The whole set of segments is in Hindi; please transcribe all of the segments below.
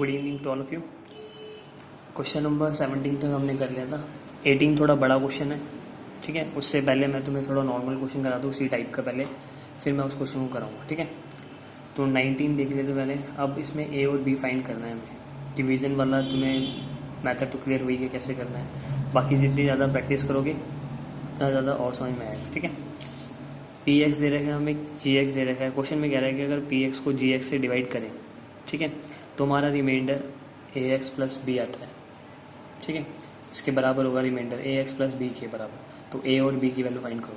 Good evening to all of you. Question number 17 तक हमने कर लिया था। 18 थोड़ा बड़ा क्वेश्चन है, ठीक है। उससे पहले मैं तुम्हें थोड़ा नॉर्मल क्वेश्चन करा दूँ उसी टाइप का पहले, फिर मैं उस क्वेश्चन को कराऊंगा, ठीक है। तो 19 देख लेते पहले। अब इसमें ए और बी फाइंड करना है हमें। डिवीज़न वाला तुम्हें मैथड तो क्लियर हुई है कैसे करना है, बाकी जितनी ज़्यादा प्रैक्टिस करोगे उतना ज़्यादा और समझ में आएगा, ठीक है। पी एक्स दे रखा है हमें, जी एक्स दे रखा है। क्वेश्चन में कह रहा है कि अगर पी एक्स को जी एक्स से डिवाइड करें, ठीक है, तो हमारा रिमाइंडर ए एक्स प्लस बी आता है, ठीक है। इसके बराबर होगा रिमाइंडर ए एक्स प्लस बी के बराबर। तो ए और बी की वैल्यू फाइंड करो,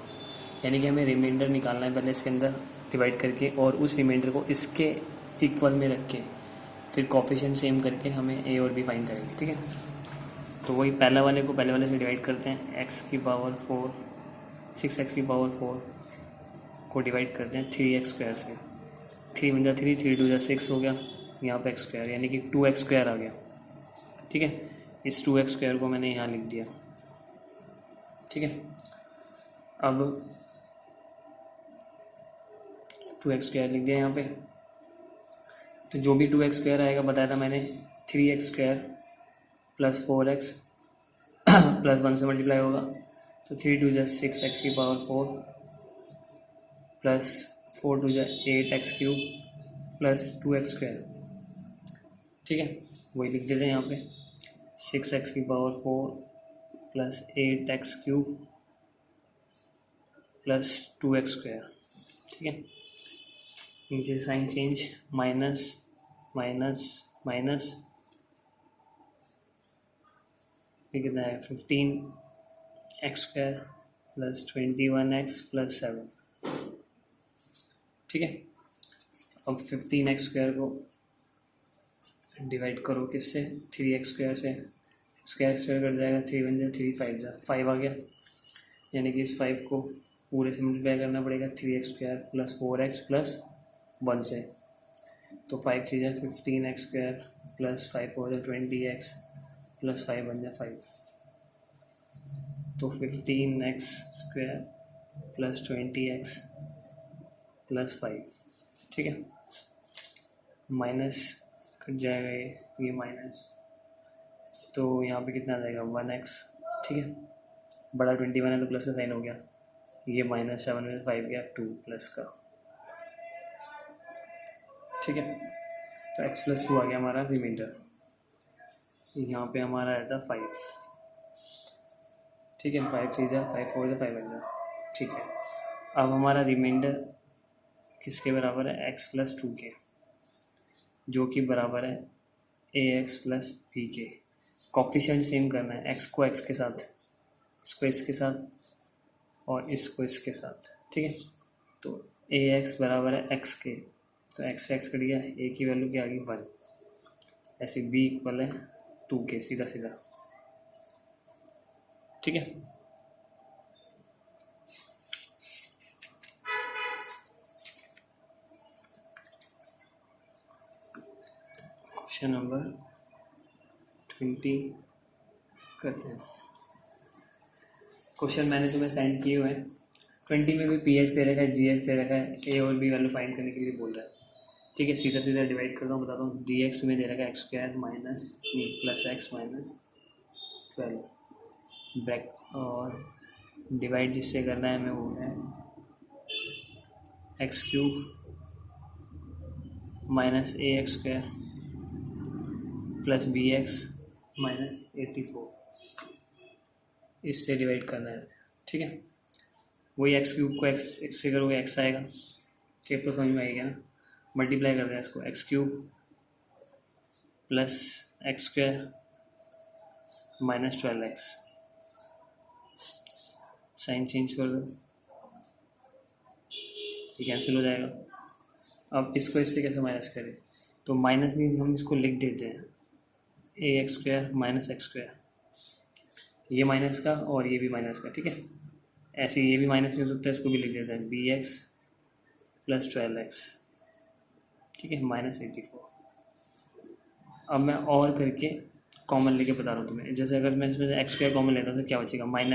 यानी कि हमें रिमाइंडर निकालना है पहले इसके अंदर डिवाइड करके, और उस रिमाइंडर को इसके इक्वल में रख के फिर कोफिशिएंट सेम करके हमें ए और बी फाइंड करेंगे, ठीक है। तो वही पहला वाले को पहले वाले से डिवाइड करते हैं। एक्स की पावर 4, 6x की पावर 4 को डिवाइड करते हैं 3x स्क्वायर से। 3 × 3, 3 × 2 = 6 हो गया। यहाँ पे एक्स स्क्वायर यानी कि 2x स्क्वायर आ गया, ठीक है। इस 2x स्क्वायर को मैंने यहाँ लिख दिया, ठीक है। अब 2x स्क्वायर लिख दिया यहाँ पे। तो जो भी 2x स्क्वायर आएगा बताया था मैंने, 3x square plus 4x plus 1 से मल्टीप्लाई होगा। तो 3 × 2 = 6x की power 4 plus 4 × 2 = 8x³ plus 2x square, ठीक है। वही लिख देते हैं यहाँ पे, 6x की power 4 plus 8x³ plus 2x square, ठीक है। नीचे sign change, minus minus minus, ये कितना है 15x² प्लस 21x प्लस 7, ठीक है। अब 15x² को डिवाइड करो किससे, 3x² से। स्क्वायर स्क्वायर कर जाएगा, 3 × 1 = 3, 5 × 5 आ गया, यानी कि इस 5 को पूरे से मल्टीप्लाई करना पड़ेगा 3x² प्लस 4x प्लस 1 से। तो 5 × 3 = 15x² प्लस 5 × 4 = 20x प्लस 5 × 1 = 5। तो 15x² प्लस 20x प्लस 5, ठीक है। माइनस कट जाएगा ये माइनस, तो यहाँ पे कितना आ जाएगा 1x, ठीक है। बड़ा 21 है तो प्लस का साइन हो गया, ये -7 में 5 गया 2 प्लस का, ठीक है। तो x + 2 आ गया हमारा रिमाइंडर। यहाँ पे हमारा आया था 5, ठीक है। 5 × 3 = 5, 4 = 5 बन, ठीक है। अब हमारा रिमाइंडर किसके बराबर है, x + 2 के, जो कि बराबर है ax प्लस b के। कोफिशिएंट सेम करना है, x को x के साथ, इसको इसके साथ और इसको इसके साथ, ठीक है। तो ax बराबर है x के, तो x से x कट गया, a की वैल्यू क्या आ गई 1, ऐसे b इक्वल है 2 के, सीधा सीधा, ठीक है। क्वेश्चन नंबर 20 करते हैं। क्वेश्चन मैंने तुम्हें साइन किए हुए हैं। 20 में भी पी एक्स दे रखा है, जी एक्स दे रखा है, ए और बी वैल्यू फाइंड करने के लिए बोल रहा है, ठीक है। सीधा सीधा डिवाइड करता हूँ, बताता हूँ। जी एक्स में दे रखा है x² minus plus x minus 12 bracket, और डिवाइड जिससे करना है हमें वो है x³ minus ax² plus bx minus 84, इससे डिवाइड करना है, ठीक है। वही x³ को x से करोगे x आएगा, ठीक, तो समझ में आएगा ना। मल्टीप्लाई कर रहे हैं इसको, x³ plus x² minus 12x, sign change कर दो, ये कैंसिल हो जाएगा। अब इसको इससे कैसे माइनस करें, तो माइनस नहीं, हम इसको लिख देते हैं ax² माइनस x², ये माइनस का और ये भी माइनस का, ठीक है। ऐसे ये भी माइनस नहीं हो सकता, इसको भी लिख देते हैं bx प्लस 12x, ठीक है, माइनस 84। अब मैं और करके कॉमन लेके बता रहा हूँ तुम्हें। जैसे अगर मैं इसमें से x² कॉमन लेता हूँ तो क्या बचेगा, -a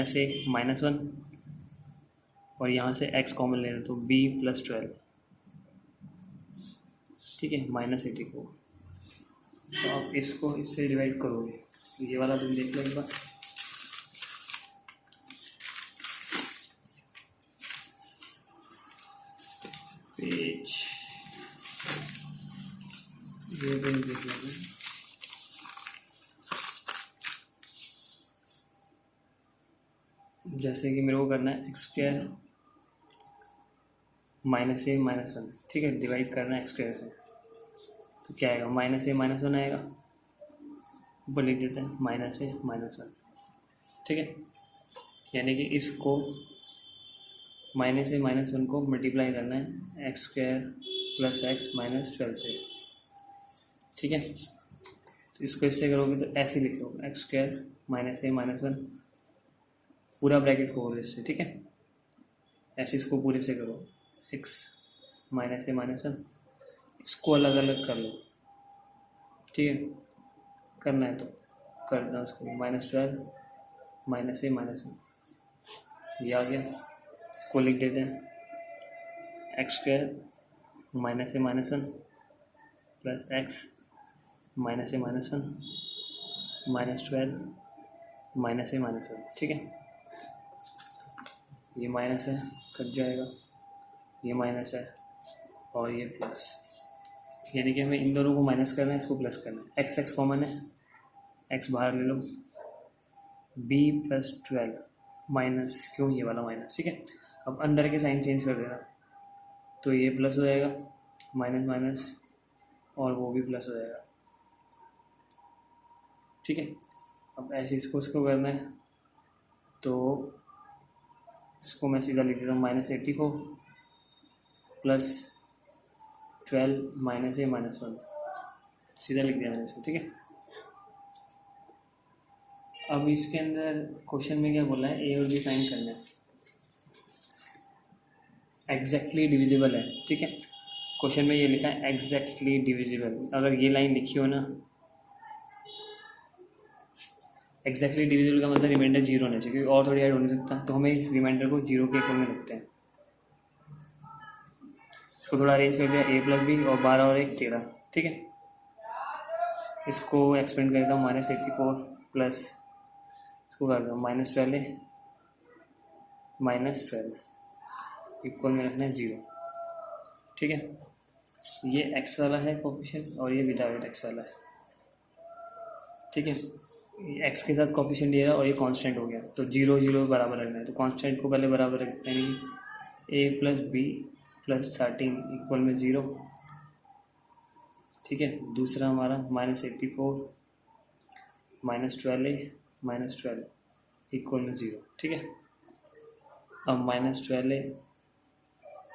-1, और यहाँ से x कॉमन ले लें तो b + 12, ठीक है, -84। तो आप इसको इससे डिवाइड करोगे, ये वाला तुम देख लो एक बार। पेज ये पेज देख लो, जैसे कि मेरे को करना है x square minus a minus one, ठीक है, डिवाइड करना है एक्स स्क्वायर से, तो क्या आएगा, माइनस ए माइनस वन आएगा, ऊपर लिख देते हैं माइनस ए माइनस वन, ठीक है। यानी कि इसको माइनस ए माइनस वन को मल्टीप्लाई करना है x square plus x minus 12 से, ठीक है। तो इसको इससे करोगे तो ऐसे लिख लो, x square minus a minus one, पूरा ब्रैकेट खोलो इससे, ठीक है। ऐसे इसको पूरे से करो, x minus a minus one, इसको अलग अलग कर लो, ठीक है। करना है तो कर देना उसको, -12 माइनस ए माइनस वन, ये आ गया। इसको लिख देते हैं x square minus a minus one plus x minus a minus one -12 minus a minus one, ठीक है। ये माइनस है, कट जाएगा, ये माइनस है और ये प्लस, यानी कि हमें इन दोनों को माइनस करना है, इसको प्लस करना है। एक्स एक्स कॉमन है, एक्स बाहर ले लो, बी प्लस 12 माइनस, क्यों ये वाला माइनस, ठीक है। अब अंदर के साइन चेंज कर देना, तो ये प्लस हो जाएगा, माइनस माइनस और वो भी प्लस हो जाएगा, ठीक है। अब ऐसे इसको करना है, तो इसको मैं सीधा लिख देता हूँ -84 plus 12 minus a minus one, सीधा लिख दिया मैंने इसे, ठीक है। अब इसके अंदर क्वेश्चन में क्या बोला है, ए और बी फाइंड करना है, एग्जैक्टली डिविजिबल है, ठीक है। क्वेश्चन में ये लिखा है एग्जैक्टली डिविजिबल, अगर ये लाइन लिखी हो ना, एग्जैक्टली डिविजिबल का मतलब रिमाइंडर 0 होना चाहिए, क्योंकि और थोड़ी ऐड हो नहीं सकता, तो हमें इस रिमाइंडर को 0 के इक्वल में लिखते हैं। इसको थोड़ा अरेंज कर दिया, a प्लस बी और 12 और 1 13, ठीक है। इसको एक्सपेंड कर देता हूँ -84 प्लस, इसको कर देता हूँ -12 -12 इक्वल में रखना है 0, ठीक है। ये x वाला है कोफिशिएंट और ये विदाउट x वाला है, ठीक है। x के साथ कोफिशिएंट ये है और ये कांस्टेंट हो गया, तो 0 0 बराबर रखना है, तो कांस्टेंट को पहले बराबर रखते हैं, a plus b plus 13 equal में 0, ठीक है। दूसरा हमारा -84 -12 -12 इक्वल में 0, ठीक है। अब -12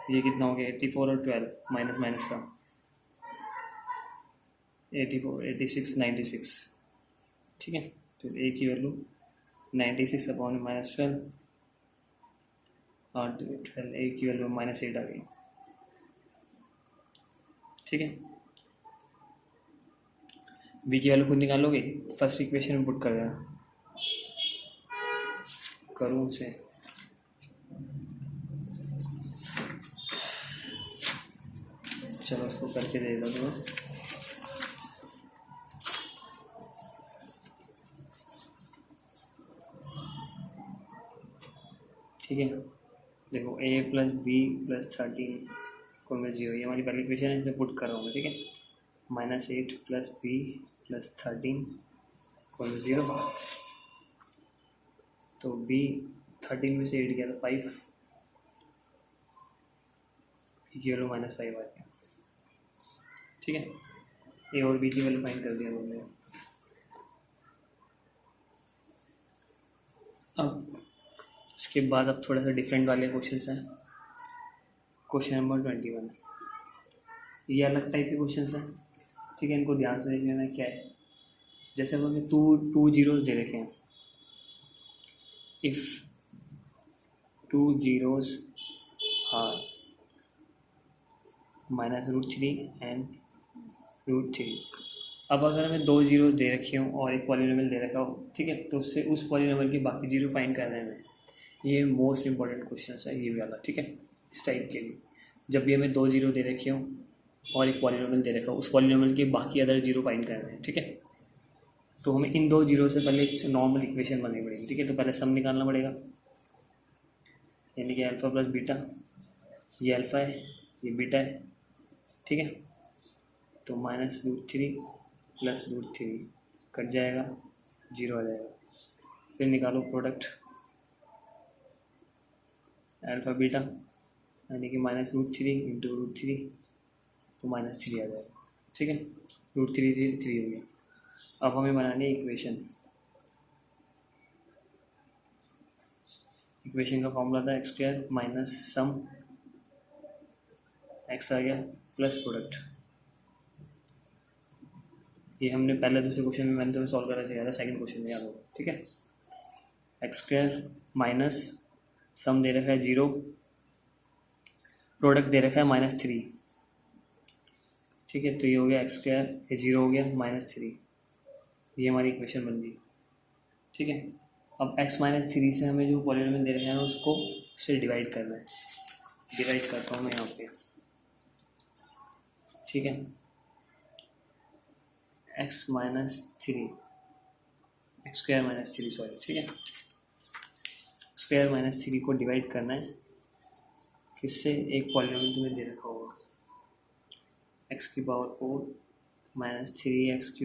ये कितना हो गया, 84 और 12 माइनस माइनस का 84 86 96, ठीक है। तो a की वैल्यू 96 अपॉन -12 और 12, a की वैल्यू -8 आ गई, ठीक है। b की वैल्यू खुद निकालोगे, फर्स्ट इक्वेशन में पुट कर देना, करूँ उसे, चलो उसको करके दे दो तुम्हें, ठीक है। देखो a प्लस बी प्लस 13 को मैं 0, ये हमारी पहली इक्वेशन है, इसमें पुट कर रहा हूँ, ठीक है। -8 प्लस बी प्लस 13 को मैं 0, तो b 13 में से 8 गया तो 5, की वैल्यू -5 आ गया, ठीक है। ए और बी की वैल्यू फाइंड कर दिया हमने। अब इसके बाद अब थोड़ा सा डिफरेंट वाले क्वेश्चंस हैं। क्वेश्चन नंबर 21, ये अलग टाइप के क्वेश्चंस हैं, ठीक है। इनको ध्यान से देख लेना क्या है। जैसे हमें टू जीरोस दे रखे हैं, इफ़ 2 zeros are -√3 एंड √3। अब अगर हमें 2 जीरोस दे रखे हों और एक पॉलिनोमियल दे रखा हो, ठीक है, तो उससे उस पॉलिनोमियल के बाकी जीरो फाइंड करना है हमें। ये मोस्ट इंपॉर्टेंट क्वेश्चन है ये वाला, ठीक है। इस टाइप के लिए जब भी हमें 2 जीरो दे रखे हों और एक पॉलिनोमियल दे रखा है, उस पॉलिनोमियल के बाकी अदर जीरो फाइंड करने हैं, ठीक है। तो हमें इन दो जीरो से पहले एक नॉर्मल इक्वेशन बनानी पड़ेगी, ठीक है। तो पहले सम निकालना पड़ेगा, यानी कि अल्फ़ा प्लस बीटा, ये अल्फ़ा है ये बीटा है, ठीक है। तो -√3 प्लस √3 कट जाएगा, जीरो आ जाएगा। फिर निकालो प्रोडक्ट अल्फ़ा बीटा, यानी कि -√3 इंटू √3, तो -3 आ जाएगा, ठीक है। √3 3 हो गया। अब हमें बनानी है इक्वेशन का फॉर्मूला था x² माइनस सम x आ गया प्लस प्रोडक्ट। ये हमने पहले दूसरे क्वेश्चन में मैंने तो सॉल्व करा चाहिए था, सेकंड क्वेश्चन में याद होगा, ठीक है। x² माइनस सम दे रखा है 0, प्रोडक्ट दे रखा है -3, ठीक है। तो ये हो गया x², ये 0 हो गया -3, ये हमारी इक्वेशन बन गई, ठीक है। अब x -3 से हमें जो पॉलिनोमियल दे रखे हैं उसको से डिवाइड करना है। डिवाइड करता हूँ मैं यहाँ पे, ठीक है। x -3 x² -3 सॉरी, ठीक है। x² -3 को डिवाइड करना है किससे, एक पॉलिनोमियल तुम्हें दे रखा होगा x⁴ -3x³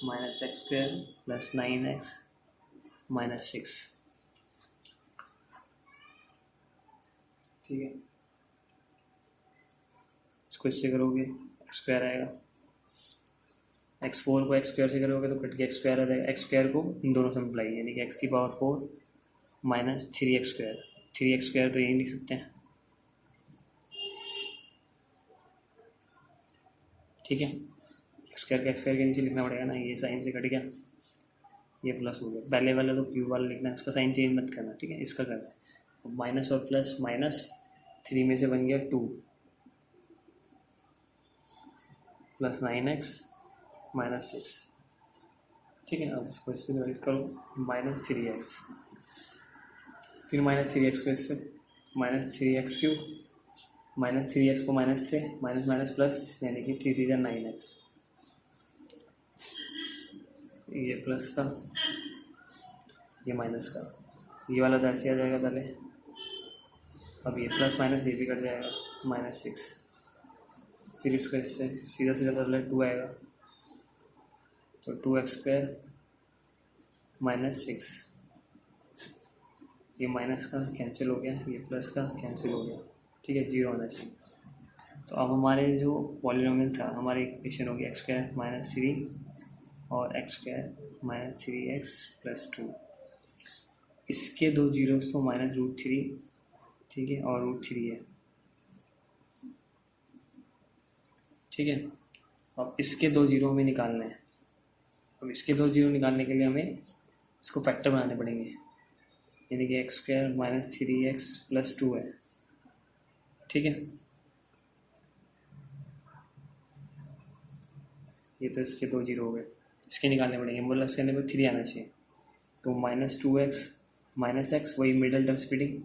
-x² plus 9x -6, ठीक है। इसको इससे करोगे x² आएगा, x4 को x² से करोगे तो कट के x² आ जाएगा। x² को इन दोनों से मल्टीप्लाई, यानी कि x⁴ -3x², 3x² तो यही लिख सकते हैं, ठीक है। x² के नीचे लिखना पड़ेगा ना, ये साइन से कट गया, ये प्लस हो गया। पहले वाला तो क्यूब वाला लिखना है, इसका साइन चेंज मत करना, ठीक है। इसका करना है माइनस और प्लस, -3 में से बन गया 2 प्लस 9x -6, ठीक है। अब इसको इससे डिवाइड करो -3x, फिर -3x को इससे -3x³ -3x को माइनस से माइनस माइनस प्लस, यानी कि 3 3 9x, ये प्लस का ये माइनस का, ये वाला तो ऐसे आ जाएगा पहले। अब ये प्लस माइनस ये भी कट जाएगा -6, फिर इसको इससे सीधा सीधा बदला 2 आएगा, तो 2x² -6, ये माइनस का कैंसिल हो गया, ये प्लस का कैंसिल हो गया, ठीक है। 0 आना चाहिए। तो अब हमारे जो पॉलिनोमियल था, हमारी इक्वेशन होगी x² -3 और x² -3x प्लस 2, इसके दो जीरोस तो -√3, ठीक है, और √3 है, ठीक है। अब इसके दो जीरो हमें निकालने हैं। अब इसके दो जीरो निकालने के लिए हमें इसको फैक्टर बनाने पड़ेंगे, यानी कि x² -3x प्लस 2 है, ठीक है। ये तो इसके दो जीरो हो गए, इसके निकालने पड़ेंगे, बोला इसके अंदर 3 आना चाहिए। तो -2x -x, वही मिडल टर्म स्प्लिटिंग,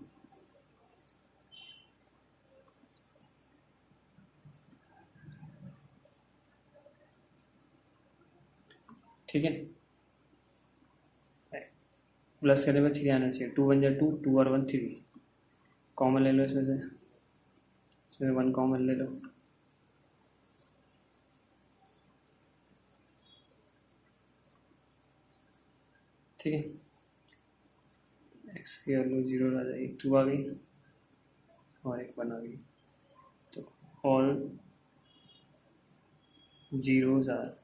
ठीक है। प्लस करने पर 3 आना चाहिए, 2 1 2, 2 और 1 3, कॉमन ले लो इसमें से 1 कॉमन ले लो, ठीक है। x की वैल्यू 0 आ जाएगी, 2 आ गई और एक 1 आ गई, तो ऑल जीरोज आर,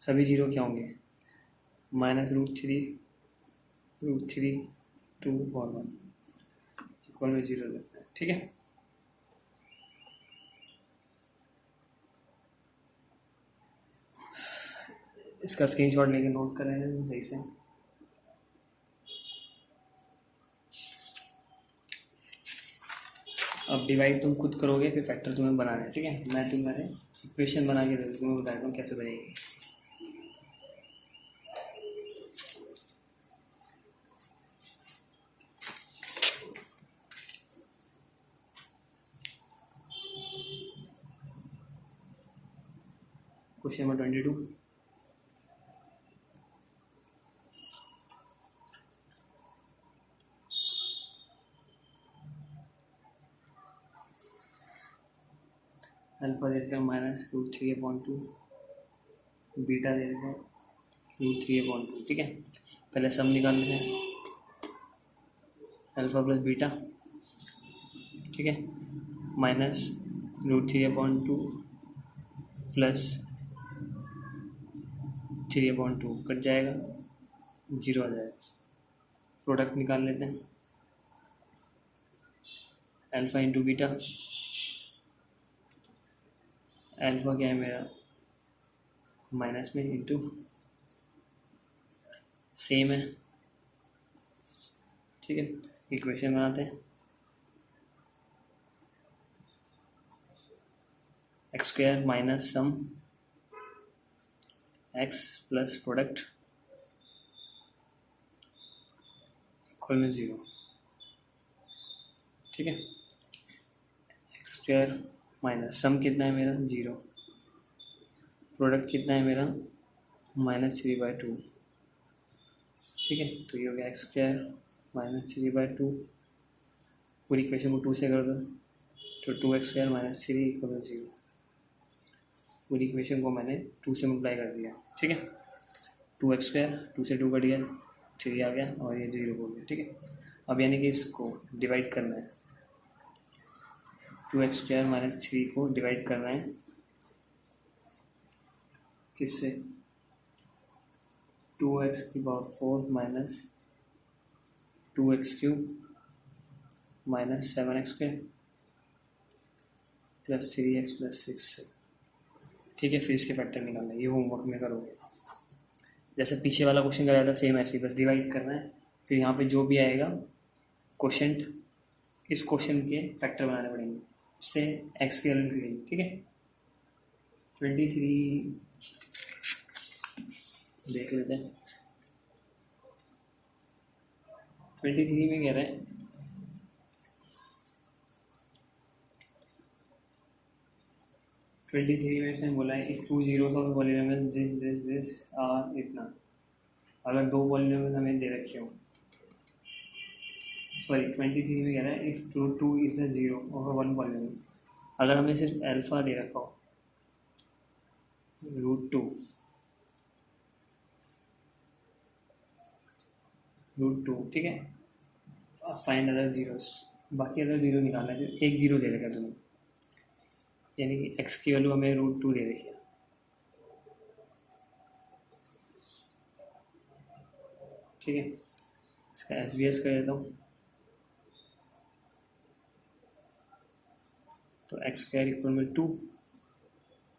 सभी जीरो क्या होंगे, -√3 √3 2 और 1 इक्वल में 0 लगता है, ठीक है। इसका स्क्रीनशॉट लेके नोट कर रहे हैं सही से। अब डिवाइड तुम खुद करोगे, फिर फैक्टर तुम्हें बनाना है, ठीक है। मैं तुम्हारे इक्वेशन बना के तुम्हें बताता हूँ कैसे बनेगी। क्वेश्चन नंबर 22, अल्फा दे रखा -√3/2, बीटा दे रखा √3/2, ठीक है। पहले सम निकाल लेते हैं, अल्फा प्लस बीटा, ठीक है, -√3/2 प्लस 3/2 कट जाएगा, 0 आ जाएगा। प्रोडक्ट निकाल लेते हैं, अल्फा इंटू बीटा, अल्फा क्या है मेरा माइनस में इंटू सेम है, ठीक है। इक्वेशन बनाते हैं, x square minus sum x plus product equal में 0, ठीक है। एक्स स्क्वायर माइनस सम कितना है मेरा 0, प्रोडक्ट कितना है मेरा -3/2, ठीक है। तो ये हो गया एक्स स्क्वायर -3/2, पूरी इक्वेशन को 2 से कर दो तो 2x स्क्वायर -3 = 0। पूरी इक्वेशन को मैंने 2 से मल्टीप्लाई कर दिया, ठीक है। 2x स्क्वायर 2 से 2 कट गया, 3 आ गया और ये 0 हो गया, ठीक है। अब यानी कि इसको डिवाइड करना है, 2x स्क्वायर -3 को डिवाइड करना है किससे, 2x⁴ minus 2x³ minus 7x² plus 3x plus 6 से, ठीक है। फिर इसके फैक्टर निकालना है, ये होमवर्क में करोगे। जैसे पीछे वाला क्वेश्चन कराया था सेम ऐसे ही, बस डिवाइड करना है, फिर यहाँ पे जो भी आएगा क्वेश्चन, इस क्वेश्चन के फैक्टर बनाने पड़ेंगे, उससे एक्स की वैल्यू निकलेगी, ठीक है। 23 देख लेते हैं, 23 में कह रहे हैं 23 में से बोला है इस 2 zeros of polynomial this are इतना, अगर 2 पॉलीनोमियल हमें दे रखे हो, सॉरी 23 में कह रहा है if 2 is a 0 of 1 polynomial, अगर हमें सिर्फ अल्फा दे रखा हो √2, ठीक है। फाइंड अदर जीरोस, बाकी अदर जीरो निकालना है, एक जीरो दे रखा तुम्हें, यानी कि x की वैल्यू हमें √2 दे रखी है, ठीक है। इसका SBS कर देता हूँ, तो x स्क्वायर इक्वल में 2,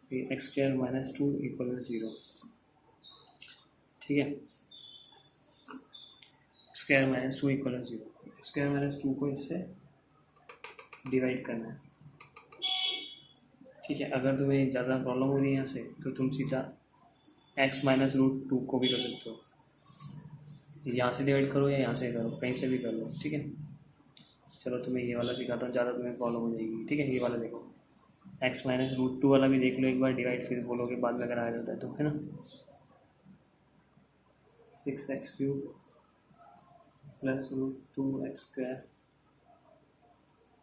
फिर x स्क्वायर -2 इक्वल में 0, ठीक है। स्क्वायर -2 इक्वल में 0, स्क्वायर -2 को इससे डिवाइड करना है, ठीक है। अगर तुम्हें ज़्यादा प्रॉब्लम हो रही है यहाँ से, तो तुम सीधा x -√2 को भी कर सकते हो, यहाँ से डिवाइड करो या यहाँ से करो, कहीं से भी कर लो, ठीक है। चलो तुम्हें ये वाला सिखाता हूँ, ज़्यादा तुम्हें प्रॉब्लम हो जाएगी, ठीक है। ये वाला देखो, x -√2 वाला भी देख लो एक बार, डिवाइड फिर बोलोगे बाद में अगर आ जाता है तो, है ना। 6x³ plus √2x²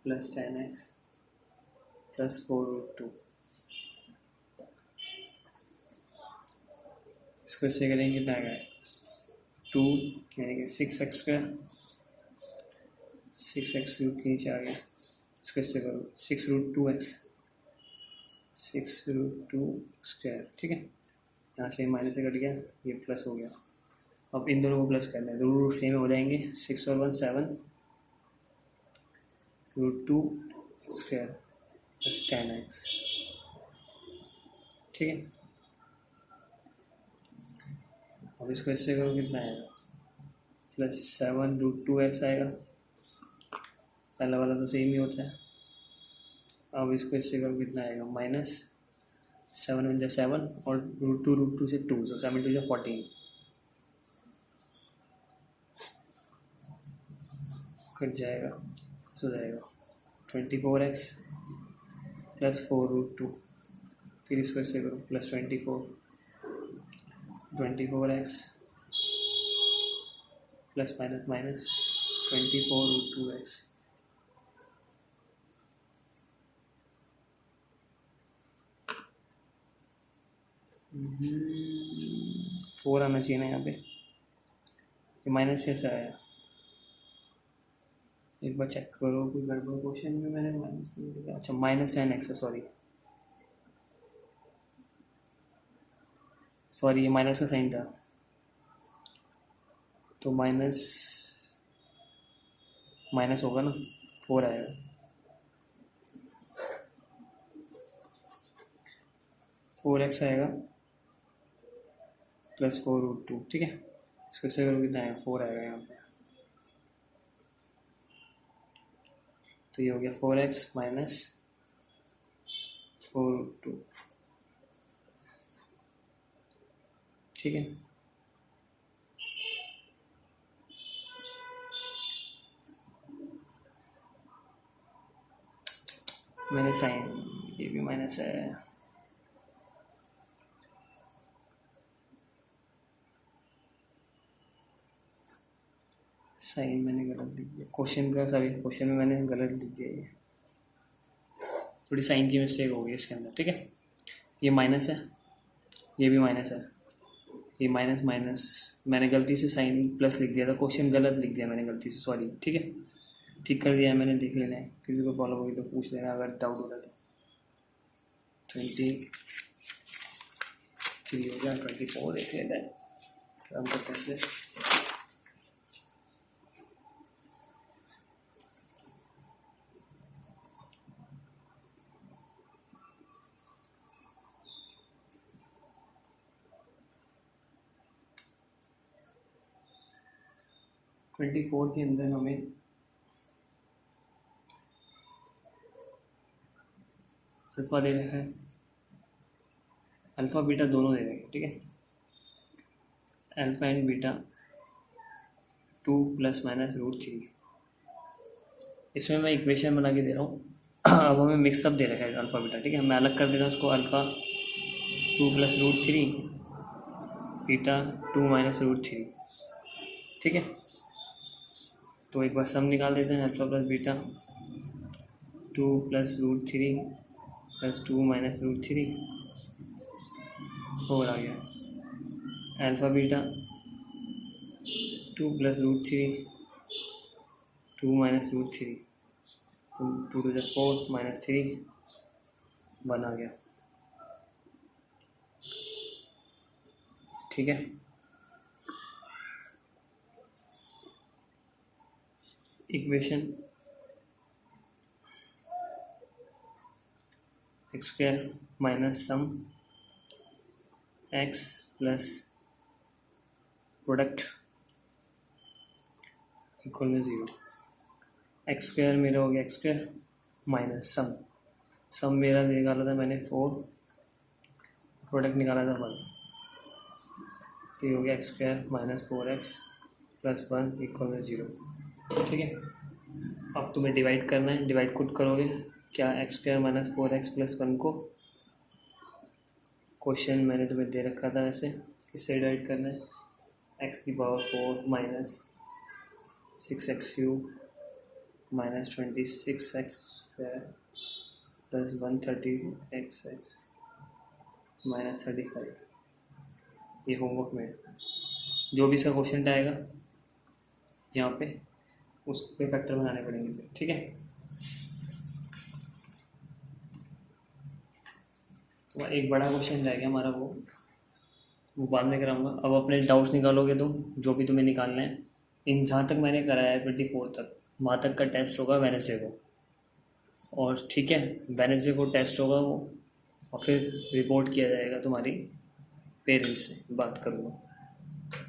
plus 10x plus 4√2, इसको इससे करेंगे कितना आएगा 2, यानी कि 6x², 6x³ के नीचे आ गया, इसको इससे करो 6√2x, 6√2², ठीक है। यहाँ से माइनस से कट गया, ये प्लस हो गया। अब इन दोनों को प्लस करना है, रूट सेम हो जाएंगे, 6 और 1 7, √2² प्लस 10x, ठीक है। अब इसको इससे करो कितना आएगा, +7 √2x आएगा, पहला वाला तो सेम ही होता है। अब इसको इससे करो कितना आएगा, -7 × 7 और √2 से 2, so 7 × 2 = 14, कट जाएगा, हो जाएगा 24x प्लस 4√2, फिर इसको ऐसे करो plus 24x plus minus minus 24√2x। Four आना चाहिए ना यहाँ पे, ये माइनस कैसे आया? एक बार चेक करो, कोई गड़बड़ क्वेश्चन में मैंने माइनस नहीं लिखा। अच्छा -10x है, सॉरी ये माइनस का साइन था, तो माइनस होगा ना, 4 आएगा। (4x) आएगा प्लस 4√2, ठीक है। इसको ऐसे करो, कितना है 4 आएगा यहाँ पे, तो ये हो गया 4x माइनस 4√2, ठीक है। मैंने साइन, ये भी माइनस है, साइन मैंने गलत लिख दिया क्वेश्चन का, सॉरी क्वेश्चन में मैंने गलत लिख दिया, ये थोड़ी साइन की मिस्टेक हो गई इसके अंदर, ठीक है। ये माइनस है, ये भी माइनस है, ये माइनस माइनस मैंने गलती से साइन प्लस लिख दिया था, क्वेश्चन गलत लिख दिया मैंने गलती से, सॉरी, ठीक है। ठीक कर दिया है मैंने, देख लेना है, फिर भी कोई प्रॉब्लम होगी तो पूछ लेना अगर डाउट होगा तो। 23 हो गया, 24 देख लेते हैं हम करते हैं। 24 के अंदर हमें अल्फ़ा दे रखा है, अल्फ़ा बीटा दोनों दे देंगे, ठीक है। अल्फ़ा एंड बीटा 2 ± √3, इसमें मैं इक्वेशन बना के दे रहा हूँ। अब हमें मिक्सअप दे रखा है अल्फ़ा बीटा, ठीक है। मैं अलग कर देता हूँ उसको, अल्फ़ा 2 + √3 बीटा 2 - √3, ठीक है। तो एक बार सम निकाल देते हैं, अल्फ़ा प्लस बीटा 2 + √3 + 2 - √3 4 आ गया। अल्फ़ा बीटा 2 + √3 2 - √3 2 to the 4 -3 1 आ गया, ठीक है। Equation x² minus sum x plus product equal में 0। x² मेरा हो गया x² माइनस सम मेरा निकाला था मैंने 4, प्रोडक्ट निकाला था 1, तो ये हो गया x² minus 4x plus 1 equal में 0, ठीक है। अब तुम्हें डिवाइड करना है, डिवाइड खुद करोगे क्या, x² माइनस 4x प्लस 1 को, क्वेश्चन मैंने तुम्हें दे रखा था वैसे, किससे डिवाइड करना है, x⁴ minus 6x³ minus 26x² plus 130x minus 35। ये होमवर्क में जो भी इसका क्वेश्चन आएगा यहाँ पे उसके फैक्टर बनाने पड़ेंगे फिर, ठीक है। तो एक बड़ा क्वेश्चन रह गया हमारा, वो बाद में कराऊंगा। अब अपने डाउट्स निकालोगे तो जो भी तुम्हें निकालना है, इन जहाँ तक मैंने कराया है 24 तक, वहाँ तक का टेस्ट होगा वेडनेसडे को, और ठीक है वेडनेसडे को टेस्ट होगा वो, और फिर रिपोर्ट किया जाएगा तुम्हारी पेरेंट्स से, बात करूँगा,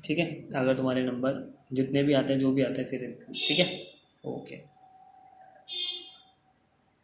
ठीक है। अगर तुम्हारे नंबर जितने भी आते हैं, जो भी आते हैं फिर, ठीक है, ओके।